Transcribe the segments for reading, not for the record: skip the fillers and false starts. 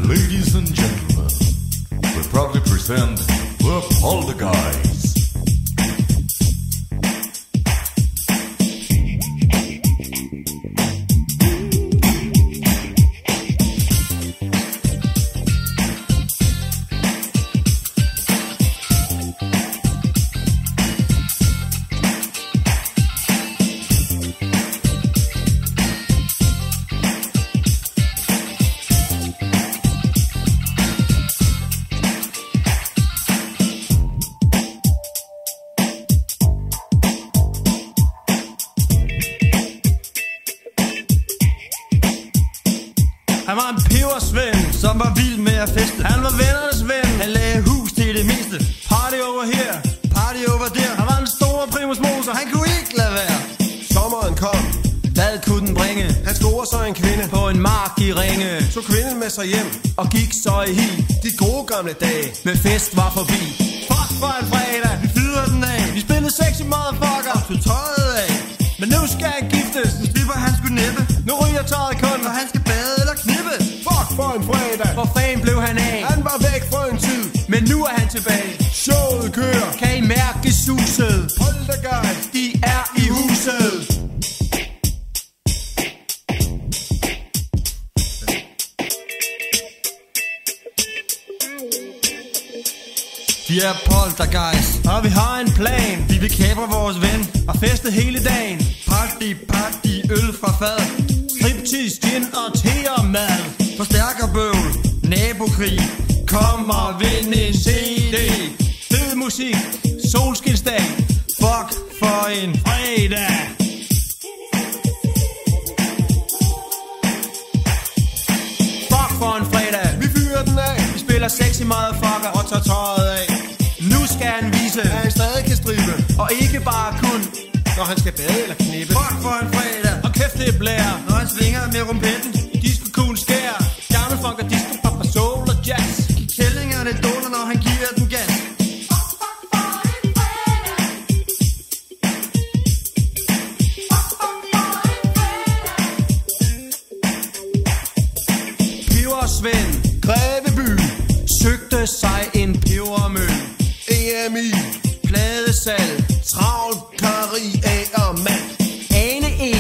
Ladies and gentlemen, we proudly present the Poltergeist. Han var en pebersvend, som var vild med at feste. Han var vennernes ven, han lagde hus til det meste. Party over her, party over der. Han var en stor primus moser, han kunne ikke lade være. Sommeren kom, Hvad kunne den bringe? han scorede så en kvinde. På en mark i Ringe. Så kvinden med sig hjem, Og gik så i hi. de gode gamle dage. Med fest var forbi. Fuck for en fredag, vi fyrer den af. Vi spillede sexy motherfucker, tog tøjet af. Men nu skal han giftes, nu slipper han sgu næppe. Nu ryger tøjet kun, og han skal bade eller knippe. Fuck for en fredag, Hvor fanden blev han af? han var væk for en tid. Men nu er han tilbage. Showet kører, Kan I mærke suset? Poltergeist, De er i huset. Vi er Poltergeist, og vi har en plan. Vi vil kapre vores ven og feste hele dagen. Party, party, øl fra fad. Striptease, gin og te og mad. Forstærker bøvl, nabokrig. Kom og vind en CD. Fed musik, solskinsdag. Fuck for en fredag. Fuck for en fredag. vi fyrer den af. Vi spiller sexy motherfucker og tager tøjet af. Nu skal han vise, At han stadig kan stribe, og ikke bare kun. når han skal bade eller knippe. Fuck for en fredag, og kæft det blærer. Når han svinger med rumpetten i disco-kugen skær. Gammel funk og disco, pop og soul og jazz. Kællingerne doler, når han giver den gas. Pebersvend Greveby, søgte sig en pebermøl. EMI, Pladesal, travl, kari, A og mand. Ane E,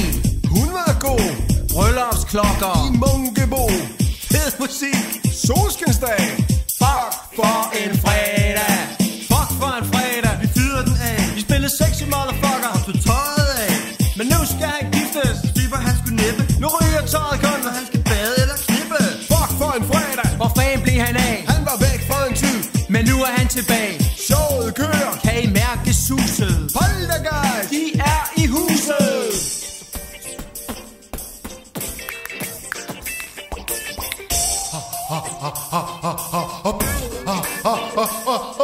Hun var god, bryllupsklokker, i Munkebo, fed musik. solskinsdag. Fuck for en fredag. Fuck for en fredag. Vi fyrer den af. Vi spillede sexy motherfucker og tog tøjet af. Men nu skal han giftes, slipper han sgu næppe. Nu ryger tøjet kun, når han skal bade eller knippe. Fuck for en fredag, Hvor fanden blev han af? han var væk for en tid. Men nu er han tilbage. Showet kører, Kan I mærke suset? Poltergeist, De er i huset. Up, up, up, up, up.